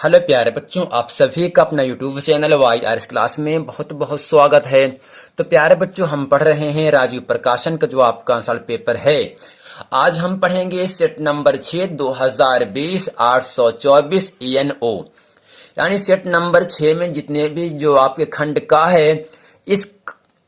Hello प्यारे बच्चों, आप सभी का अपना YouTube channel Y R S class में बहुत बहुत स्वागत है। तो प्यारे बच्चों, हम पढ़ रहे हैं राजीव प्रकाशन का जो आपका आंसर पेपर है। आज हम पढ़ेंगे सेट नंबर 6 2020 824 ENO, यानी सेट नंबर 6 में जितने भी जो आपके खंड का है, इस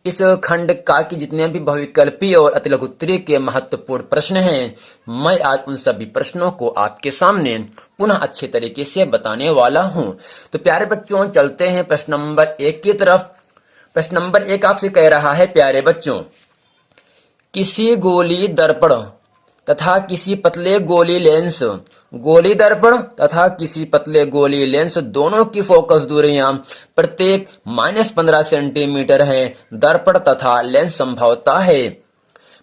इस खंड का की जितने भी बहुविकल्पी और अतिलघुत्तरी के महत्वपूर्ण प्रश्न हैं, मैं आज उन सभी प्रश्नों को आपके सामने पुनः अच्छे तरीके से बताने वाला हूं। तो प्यारे बच्चों, चलते हैं प्रश्न नंबर 1 की तरफ। प्रश्न नंबर 1 आपसे कह रहा है, प्यारे बच्चों, किसी गोली दर्पण तथा किसी पतले गोली दर्पण तथा किसी पतले गोली लेंस दोनों की फोकस दूरियां प्रत्येक -15 सेंटीमीटर है। दर्पण तथा लेंस संभवतः है।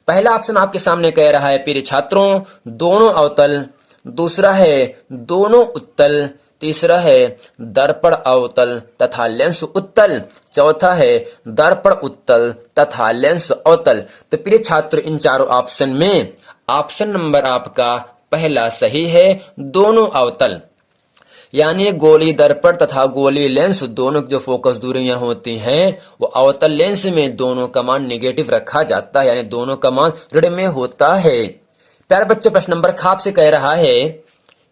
पहला ऑप्शन आपके सामने कह रहा है प्रिय छात्रों, दोनों अवतल। दूसरा है दोनों उत्तल। तीसरा है दर्पण अवतल तथा लेंस उत्तल। चौथा है दर्पण उत्तल तथा लेंस अवतल। तो प्रिय छात्र, इन चारों ऑप्शन में ऑप्शन नंबर आपका पहला सही है, दोनों अवतल। यानी गोली दर्पण तथा गोली लेंस दोनों की जो फोकस दूरियां होती हैं, वो अवतल लेंस में दोनों का मान निगेटिव रखा जाता है, यानी दोनों का मान ऋण में होता है। प्यारे बच्चे, प्रश्न नंबर खाप से कह रहा है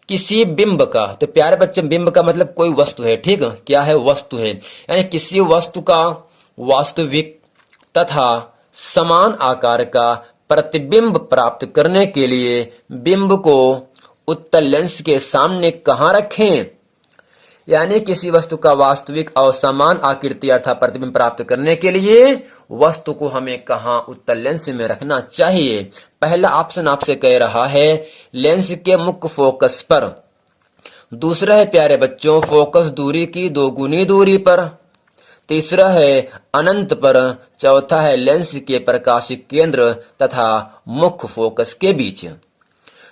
किसी बिंब का। तो प्यारे बच्चे, बिंब का मतलब कोई वस्तु है, ठीक है, क्या है, वस्तु है। यानी किसी वस्तु का वास्तविक तथा समान आकार का प्रतिबिंब प्राप्त करने के लिए बिंब को उत्तल लेंस के सामने कहां रखें। यानी किसी वस्तु का वास्तविक और समान आकृति अर्थात प्रतिबिंब प्राप्त करने के लिए वस्तु को हमें कहां उत्तल लेंस में रखना चाहिए। पहला ऑप्शन आपसे कह रहा है लेंस के मुख्य फोकस पर। दूसरा है प्यारे बच्चों फोकस दूरी की दोगुनी दूरी पर। तीसरा है अनंत पर। चौथा है लेंस के प्रकाशिक केंद्र तथा मुख्य फोकस के बीच।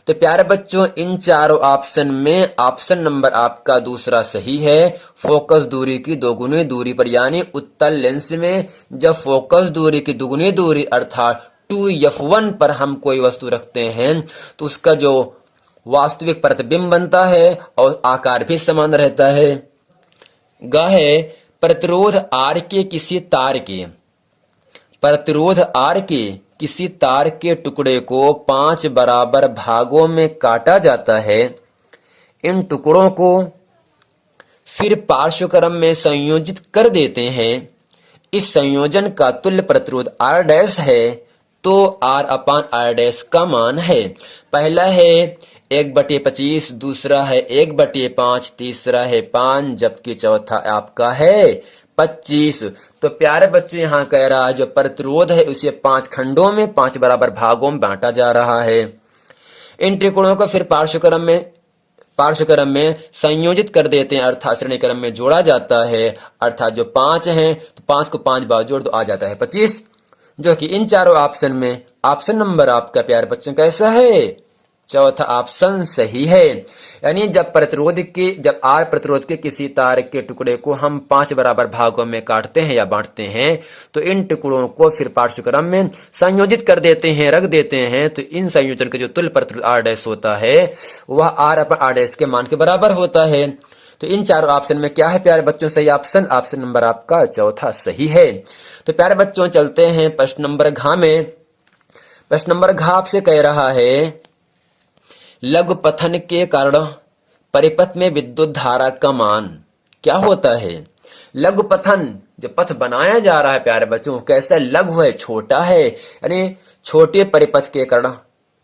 तो प्यारे बच्चों, इन चारों ऑप्शन में ऑप्शन नंबर आपका दूसरा सही है, फोकस दूरी की दोगुनी दूरी पर। यानी उत्तल लेंस में जब फोकस दूरी की दोगुनी दूरी अर्थात 2f1 पर हम कोई वस्तु रखते हैं तो उसका जो वास्तविक प्रतिबिंब बनता है और आकार भी समान रहता है। ग है प्रतिरोध आर के किसी तार के प्रतिरोध आर के किसी तार के टुकड़े को 5 बराबर भागों में काटा जाता है। इन टुकड़ों को फिर पार्श्वक्रम में संयोजित कर देते हैं। इस संयोजन का तुल्य प्रतिरोध R डैश है, तो R/R डैश का मान है। पहला है 1/25, दूसरा है 1/5, तीसरा है 5, जबकि चौथा आपका है 25। तो प्यारे बच्चों, यहाँ कह रहा है जो प्रतिरोध है उसे 5 खंडों में 5 बराबर भागों में बांटा जा रहा है। इन त्रिकोणों को फिर पार्श्वक्रम में संयोजित कर देते हैं अर्थात श्रेणी क्रम में जोड़ा जाता है। अर्थात जो 5 हैं तो 5 को 5 बार जोड़ तो आ जाता है 25, जो कि इन चारों ऑप्शन में ऑप्शन नंबर आपका प्यारे बच्चों कैसा है, चौथा ऑप्शन सही है। यानी जब आर प्रतिरोध के किसी तार के टुकड़े को हम 5 बराबर भागों में काटते हैं या बांटते हैं तो इन टुकड़ों को फिर पार्श्वक्रम में संयोजित कर देते हैं, रख देते हैं। तो इन संयोजन के जो तुल्य प्रतिरोध R डैश होता है वह R/R डैश के मान के बराबर होता है। तो इन चारों ऑप्शन में क्या है प्यारे बच्चों, सही ऑप्शन नंबर आपका चौथा सही है। तो प्यारे बच्चों, चलते हैं प्रश्न नंबर घ में। प्रश्न नंबर घ आपसे कह रहा है लघु पथन के कारण परिपथ में विद्युत धारा का मान क्या होता है। लघु पथन, जो पथ बनाया जा रहा है प्यारे बच्चों, कैसा लघु है, छोटा है, यानी छोटे परिपथ के कारण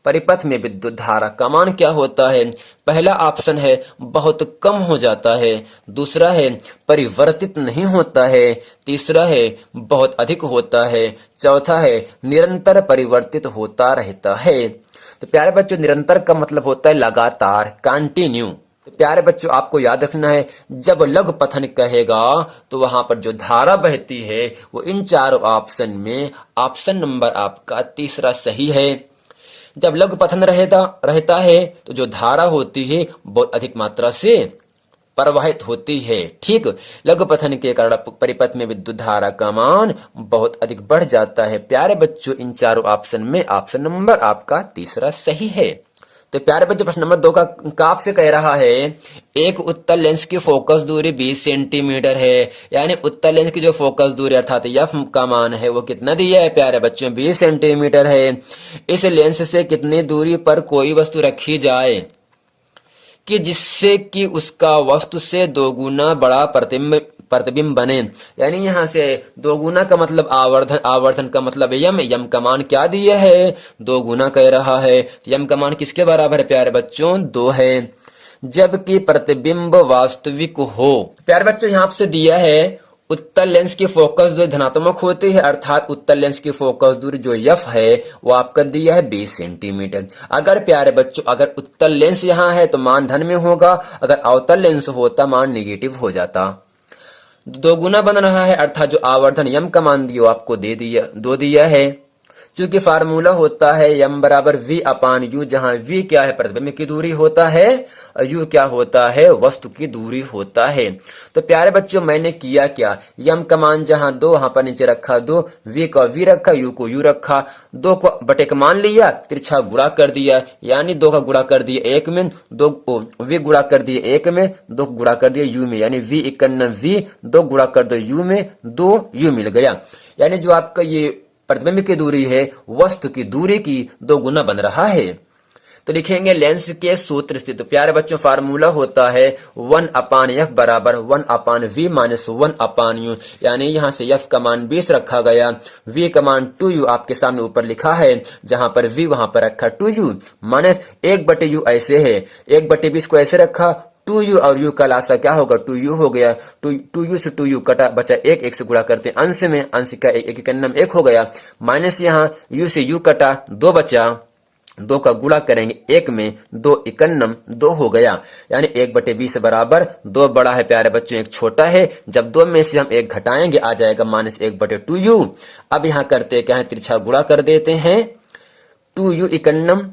परिपथ में विद्युत धारा का मान क्या होता है। पहला ऑप्शन है बहुत कम हो जाता है। दूसरा है परिवर्तित नहीं होता है। तीसरा है बहुत अधिक होता है। चौथा है निरंतर परिवर्तित होता रहता है। तो प्यारे बच्चों, निरंतर का मतलब होता है लगातार, कंटिन्यू। तो प्यारे बच्चों, आपको याद रखना है जब लघु पथन कहेगा तो वहां पर जो धारा बहती है वो इन चारों ऑप्शन में ऑप्शन नंबर आपका तीसरा सही है। जब लघु पथन रहता है तो जो धारा होती है बहुत अधिक मात्रा से प्रवाहित होती है। ठीक, लघु पथन के कारण परिपथ में विद्युत धारा का मान बहुत अधिक बढ़ जाता है। प्यारे बच्चों, इन चारों ऑप्शन में ऑप्शन नंबर आपका तीसरा सही है। तो प्यारे बच्चों प्रश्न नंबर 2 का आपसे कह रहा है एक उत्तल लेंस की फोकस दूरी 20 सेंटीमीटर है। यानी उत्तल लेंस की जो फोकस दूरी अर्थात एफ का मान है वो कितना दिया है प्यारे बच्चों, 20 सेंटीमीटर है। इस लेंस से कितनी दूरी पर कोई वस्तु रखी जाए कि जिससे कि उसका वस्तु से दोगुना बड़ा प्रतिबिंब बने। यानी यहाँ से दोगुना का मतलब आवर्धन, आवर्धन का मतलब यम का मान क्या दिया है, 2 गुना कह रहा है। यम का मान किसके बराबर है प्यारे बच्चों, 2 है, जबकि प्रतिबिंब वास्तविक हो। प्यारे बच्चों यहाँ आपसे दिया है उत्तल लेंस की फोकस दूरी धनात्मक होती है, अर्थात उत्तल लेंस की फोकस दूरी जो एफ है वो आपका दिया है 20 सेंटीमीटर। अगर प्यारे बच्चों अगर उत्तल लेंस यहाँ है तो मान धन में होगा, अगर अवतल लेंस होता मान निगेटिव हो जाता। 2 गुना बन रहा है, अर्थात जो आवर्धन यम का मान दिया आपको दे दिया 2 दिया है। चूंकि फार्मूला होता है यम बराबर वी अपान यू, जहां वी क्या है प्रतिबिंब की दूरी होता है और यू क्या होता है वस्तु की दूरी होता है। तो प्यारे बच्चों मैंने किया क्या, यम का मान जहां 2 वहां पर नीचे रखा 2, वी को वी रखा, यू को यू रखा, 2 को बटे का मान लिया, तिरछा गुणा कर दिया, यानी 2 का गुणा कर दिया 1 में, 2 वी गुणा कर दिए 1 में, 2 गुणा कर दिया यू में, यानी वी 51 वी, 2 गुणा कर दो यू में, 2 यू मिल गया। यानी जो आपका ये प्रतिबिंब की दूरी है वस्तु की दूरी की 2 गुना बन रहा है। तो लिखेंगे लेंस के सूत्र से। तो प्यारे बच्चों फार्मूला होता है 1 अपान एफ बराबर 1 अपान वी माइनस 1 अपान यू। यानी यहां से एफ का मान 20 रखा गया, वी का मान 2u आपके सामने ऊपर लिखा है, जहां पर वी वहां पर रखा 2u माइनस 1/u ऐसे है, 1/20 को ऐसे रखा, 2u और u का लासा क्या होगा 2u हो गया, 2u से 2u कटा बचा 1 से गुणा करते हैं अंश में, अंश का 1 हो गया, माइनस यहाँ u से u कटा 2 बचा, 2 का गुणा करेंगे 1 में, 2 51 2 हो गया। यानी 1/20 बराबर 2 बड़ा है प्यारे बच्चों 1 छोटा है। जब 2 में से हम 1 घटाएंगे आ जाएगा माइनस 1/2u। अब यहाँ करते क्या है तिरछा गुणा कर देते हैं, 2u 51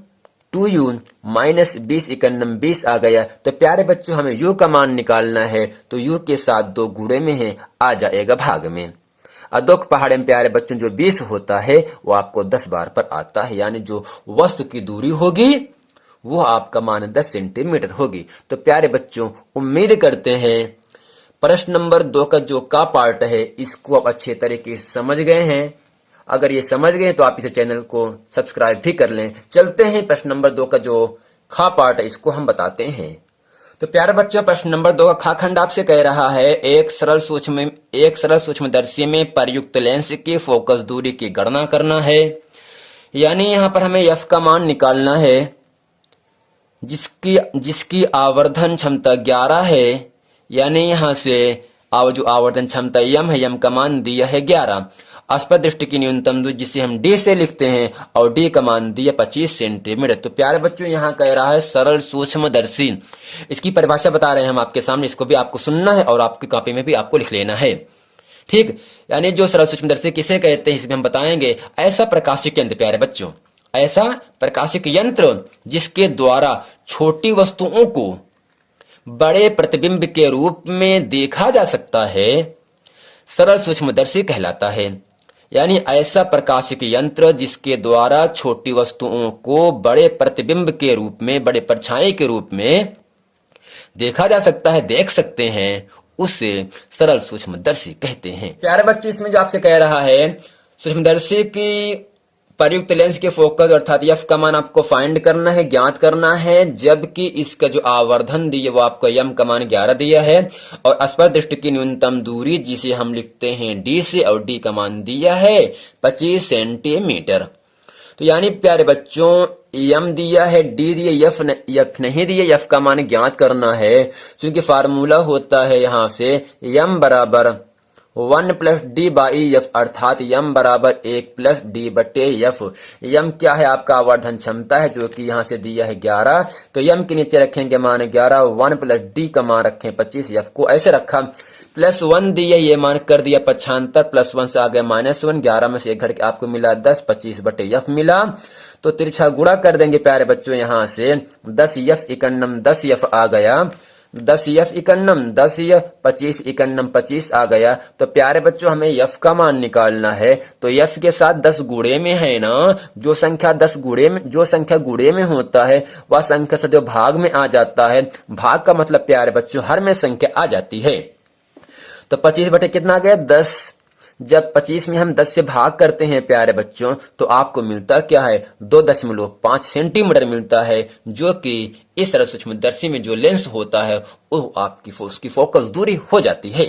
2u माइनस 20 51 20 आ गया। तो प्यारे बच्चों हमें u का मान निकालना है, तो u के साथ 2 गुणे में है आ जाएगा भाग में। और 2 पहाड़े में प्यारे बच्चों जो 20 होता है वो आपको 10 बार पर आता है, यानी जो वस्तु की दूरी होगी वो आपका मान 10 सेंटीमीटर होगी। तो प्यारे बच्चों उम्मीद करते हैं प्रश्न नंबर 2 का जो का पार्ट है इसको आप अच्छे तरीके से समझ गए हैं। अगर ये समझ गए तो आप इसे चैनल को सब्सक्राइब भी कर लें। चलते हैं प्रश्न नंबर 2 का जो खा पार्ट है इसको हम बताते हैं। तो प्यारे बच्चों प्रश्न नंबर 2 का खा खंड आपसे कह रहा है एक सरल सूक्ष्मदर्शी में प्रयुक्त लेंस की फोकस दूरी की गणना करना है। यानी यहाँ पर हमें एफ का मान निकालना है जिसकी आवर्धन क्षमता 11 है। यानी यहाँ से जो आवर्धन क्षमता यम है, यम का मान दिया है 11, आस्पद दृष्टि की न्यूनतम दूरी जिसे हम डी से लिखते हैं और डी का मान दिया 25 सेंटीमीटर। तो प्यारे बच्चों यहाँ कह रहा है सरल सूक्ष्मदर्शी, इसकी परिभाषा बता रहे हैं हम आपके सामने, इसको भी आपको सुनना है और आपकी कॉपी में भी आपको लिख लेना है, ठीक। यानी जो सरल सूक्ष्मदर्शी किसे कहते हैं इसमें हम बताएंगे, ऐसा प्रकाशिक यंत्र प्यारे बच्चों, ऐसा प्रकाशिक यंत्र जिसके द्वारा छोटी वस्तुओं को बड़े प्रतिबिंब के रूप में देखा जा सकता है सरल सूक्ष्मदर्शी कहलाता है। यानी ऐसा प्रकाशिक यंत्र जिसके द्वारा छोटी वस्तुओं को बड़े प्रतिबिंब के रूप में, बड़े परछाई के रूप में देखा जा सकता है, देख सकते हैं, उसे सरल सूक्ष्मदर्शी कहते हैं। प्यारे बच्चे इसमें जो आपसे कह रहा है सूक्ष्मदर्शी की प्रयुक्त लेंस के फोकस अर्थात एफ का मान आपको फाइंड करना है, ज्ञात करना है, जबकि इसका जो आवर्धन दिया वो आपको यम का मान 11 दिया है और आस्पद दृष्टि की न्यूनतम दूरी जिसे हम लिखते हैं डी से और डी का मान दिया है 25 सेंटीमीटर। तो यानी प्यारे बच्चों यम दिया है, डी दिया, एफ नहीं दिया, एफ का मान ज्ञात करना है। क्योंकि फार्मूला होता है यहाँ से यम बराबर 1 प्लस डी बाई एफ, अर्थात यम बराबर 1 प्लस डी बटे एफ। यम क्या है आपका आवर्धन क्षमता है जो कि यहाँ से दिया है 11, तो यम के नीचे रखेंगे मान 11, 1 प्लस डी का मान रखें 25, एफ को ऐसे रखा, प्लस 1 दिया, ये मान कर दिया 75, प्लस 1 से आ गया -1, 11 में से 1 घट के आपको मिला 10, 25 बटे एफ मिला। तो तिरछा गुणा कर देंगे प्यारे बच्चों, यहाँ से 10 एफ 51 10 एफ आ गया, 10 यफ इकन्नम 10 या 25 इकन्नम 25 आ गया। तो प्यारे बच्चों हमें यफ का मान निकालना है, तो यफ के साथ 10 गुणे में है ना, जो संख्या 10 गुणे में, जो संख्या गुणे में होता है वह संख्या से जो भाग में आ जाता है, भाग का मतलब प्यारे बच्चों हर में संख्या आ जाती है। तो 25 बटे कितना आ गया 10। जब 25 में हम 10 से भाग करते हैं प्यारे बच्चों, तो आपको मिलता क्या है 2.5 सेंटीमीटर मिलता है, जो कि इस तरह सूक्ष्मदर्शी में जो लेंस होता है वो आपकी उसकी फोकस दूरी हो जाती है।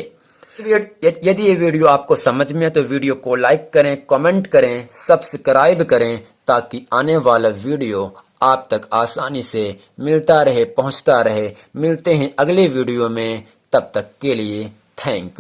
यदि ये वीडियो आपको समझ में है तो वीडियो को लाइक करें, कमेंट करें, सब्सक्राइब करें, ताकि आने वाला वीडियो आप तक आसानी से मिलता रहे, पहुंचता रहे। मिलते हैं अगले वीडियो में, तब तक के लिए थैंक यू।